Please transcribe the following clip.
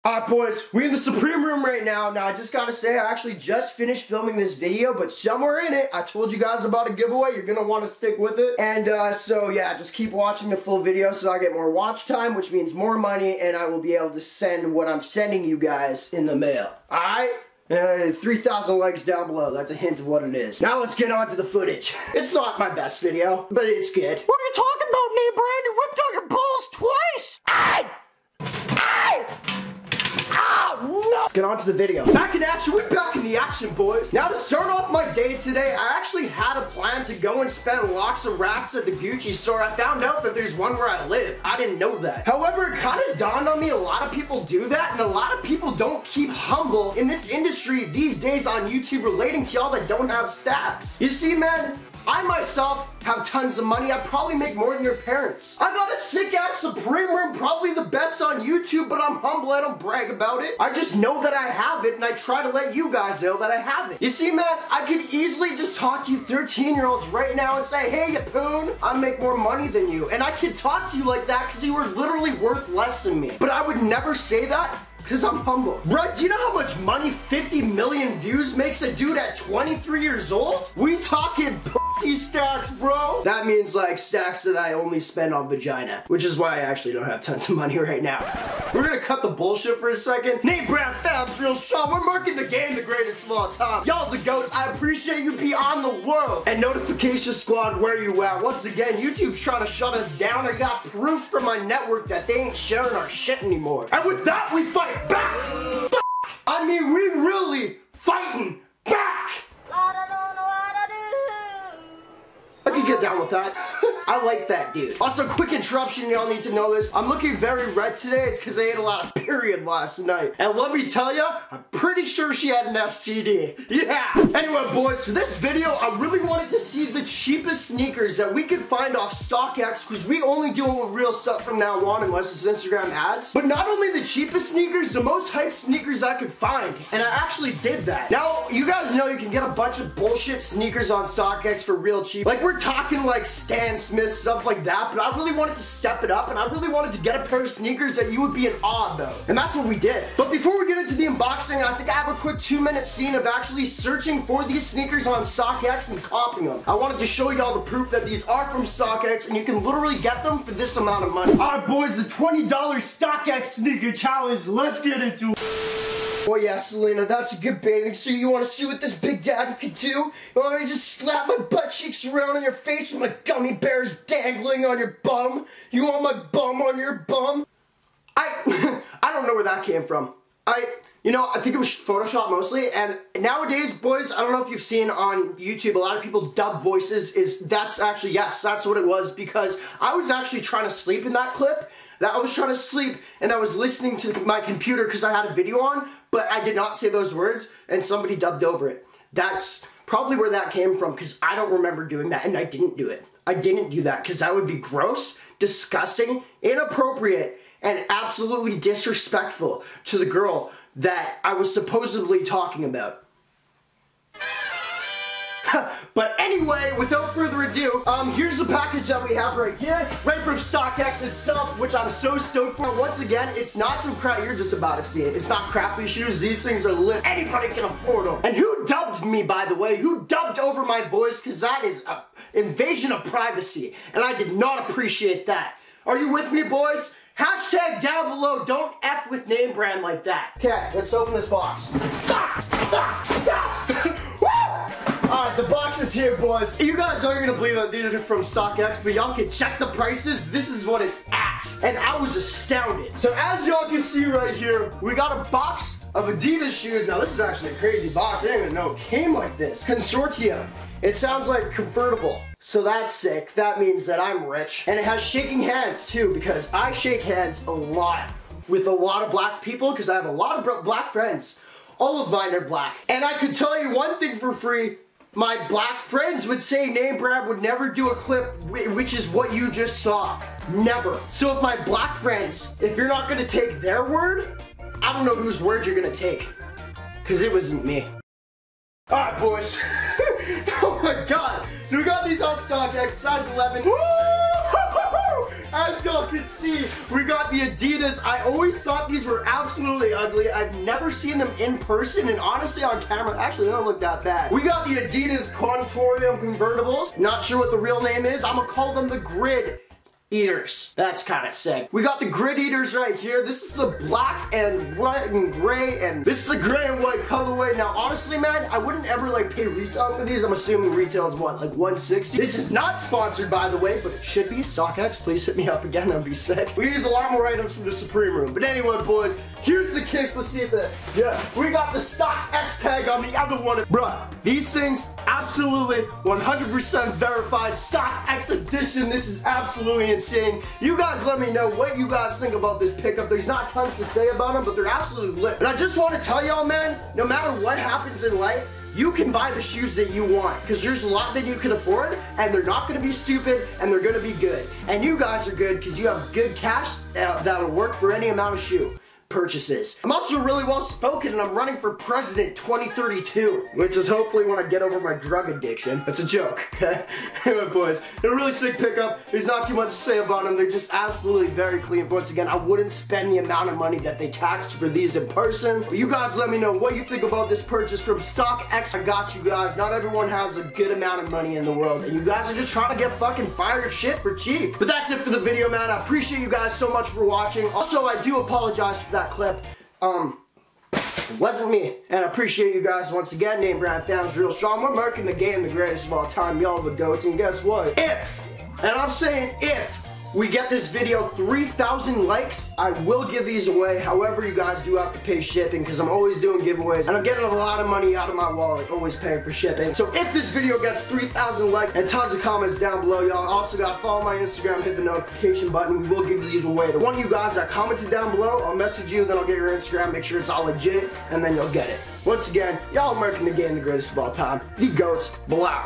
Alright boys, we in the Supreme Room right now. Now I just gotta say, I actually just finished filming this video, but somewhere in it, I told you guys about a giveaway. You're gonna want to stick with it. And so yeah, just keep watching the full video so I get more watch time, which means more money, and I will be able to send what I'm sending you guys in the mail. Alright? 3,000 likes down below. That's a hint of what it is. Now let's get on to the footage. It's not my best video, but it's good. What are you talking about, NameBran? You whipped out your balls twice! Ay! Ay! Oh, no! Let's get on to the video. Back in action. We're back in the action, boys. Now to start off my day today, I actually had a plan to go and spend lots of racks at the Gucci store. I found out that there's one where I live. I didn't know that. However, it kind of dawned on me a lot of people do that, and a lot of people don't keep humble in this industry these days on YouTube relating to y'all that don't have stacks. You see, man, I myself have tons of money. I probably make more than your parents. I got a sick ass Supreme Room, probably the best on YouTube, but I'm humble. I don't brag about it. I just know that I have it, and I try to let you guys know that I have it. You see, man, I could easily just talk to you 13-year-olds right now and say, hey, you poon, I make more money than you. And I could talk to you like that because you were literally worth less than me. But I would never say that because I'm humble. Bro, do you know how much money 50 million views makes a dude at 23 years old? We talking stacks, bro. That means like stacks that I only spend on vagina, which is why I actually don't have tons of money right now. We're gonna cut the bullshit for a second. NameBran fam's real strong. We're marking the game the greatest of all time. Y'all the goats, I appreciate you beyond the world. And notification squad, where you at? Once again, YouTube's trying to shut us down. I got proof from my network that they ain't sharing our shit anymore. And with that, we fight back. I mean, we really fighting back. I can get down with that. I like that, dude. Also, quick interruption, y'all need to know this. I'm looking very red today. It's because I ate a lot of period last night. And let me tell you, I'm pretty sure she had an STD. Yeah. Anyway, boys, for this video, I really wanted to see the cheapest sneakers that we could find off StockX, because we only deal with real stuff from now on unless it's Instagram ads. But not only the cheapest sneakers, the most hyped sneakers I could find. And I actually did that. Now, you guys know you can get a bunch of bullshit sneakers on StockX for real cheap. Like, we're talking like Stan Smith, stuff like that, but I really wanted to step it up, and I really wanted to get a pair of sneakers that you would be in awe about. And that's what we did. But before we get into the unboxing, I think I have a quick 2-minute scene of actually searching for these sneakers on StockX and copying them. I wanted to show y'all the proof that these are from StockX, and you can literally get them for this amount of money. Alright boys, the $20 StockX sneaker challenge. Let's get into it. Oh yeah, Selena, that's a good bathing suit. You want to see what this big daddy could do? You want me to just slap my butt cheeks around on your face with my gummy bears dangling on your bum? You want my bum on your bum? I don't know where that came from. You know, I think it was Photoshop mostly, and nowadays, boys, I don't know if you've seen on YouTube, a lot of people dub voices. That's actually, yes, that's what it was, because I was actually trying to sleep in that clip. I was trying to sleep, and I was listening to my computer because I had a video on, but I did not say those words, and somebody dubbed over it. That's probably where that came from, because I don't remember doing that, and I didn't do it. I didn't do that, because that would be gross, disgusting, inappropriate, and absolutely disrespectful to the girl that I was supposedly talking about. But anyway, without further ado, here's the package that we have right here, right from StockX itself, which I'm so stoked for. Once again, it's not some crap, you're just about to see it. It's not crappy shoes, these things are lit. Anybody can afford them. And who dubbed me, by the way? Who dubbed over my voice? Because that is an invasion of privacy, and I did not appreciate that. Are you with me, boys? Hashtag down below, don't F with NameBran like that. Okay, let's open this box. Alright, the box is here, boys. You guys aren't gonna believe that these are from StockX, but y'all can check the prices. This is what it's at. And I was astounded. So as y'all can see right here, we got a box of Adidas shoes. Now this is actually a crazy box. I didn't even know it came like this. Consortium. It sounds like convertible. So that's sick. That means that I'm rich. And it has shaking hands too, because I shake hands a lot with a lot of black people, because I have a lot of black friends. All of mine are black. And I could tell you one thing for free. My black friends would say NameBran would never do a clip, which is what you just saw. Never. So if my black friends, if you're not gonna take their word, I don't know whose word you're gonna take. Because it wasn't me. Alright, boys. Oh my god. So we got these on StockX, size 11. Woo! as y'all can see, we got the Adidas. I always thought these were absolutely ugly. I've never seen them in person, and honestly on camera, actually they don't look that bad. We got the Adidas Contorium convertibles. Not sure what the real name is. I'm gonna call them the Grid Eaters. That's kind of sick. We got the Grid Eaters right here. This is a black and white and gray, and this is a gray and white colorway. Now, honestly, man, I wouldn't ever like pay retail for these. I'm assuming retail is what, like $160? This is not sponsored, by the way, but it should be. StockX, please hit me up again. That'd be sick. We use a lot more items from the Supreme Room. But anyway, boys, here's the kicks. Let's see if we got the StockX tag on the other one. Bruh, these things absolutely 100% verified. StockX edition. This is absolutely insane. You guys let me know what you guys think about this pickup. There's not tons to say about them, but they're absolutely lit. And I just want to tell y'all, man, no matter what happens in life, you can buy the shoes that you want, because there's a lot that you can afford, and they're not going to be stupid, and they're going to be good. And you guys are good because you have good cash that'll work for any amount of shoe purchases. I'm also really well spoken, and I'm running for president 2032, which is hopefully when I get over my drug addiction. That's a joke, okay? Anyway, boys, they're a really sick pickup. There's not too much to say about them. They're just absolutely very clean. Once again, I wouldn't spend the amount of money that they taxed for these in person. But you guys let me know what you think about this purchase from StockX. I got you guys. Not everyone has a good amount of money in the world, and you guys are just trying to get fucking fired shit for cheap. But that's it for the video, man. I appreciate you guys so much for watching. Also, I do apologize for that clip. It wasn't me. And I appreciate you guys once again. NameBran fans real strong. We're marking the game the greatest of all time. Y'all the goats. And guess what? If, and I'm saying if, we get this video 3,000 likes, I will give these away. However, you guys do have to pay shipping, because I'm always doing giveaways and I'm getting a lot of money out of my wallet, always paying for shipping. So if this video gets 3,000 likes and tons of comments down below, y'all also got to follow my Instagram, hit the notification button. We will give these away. The one of you guys that commented down below, I'll message you, then I'll get your Instagram, make sure it's all legit, and then you'll get it. Once again, y'all are marking the game the greatest of all time. The goats, blow.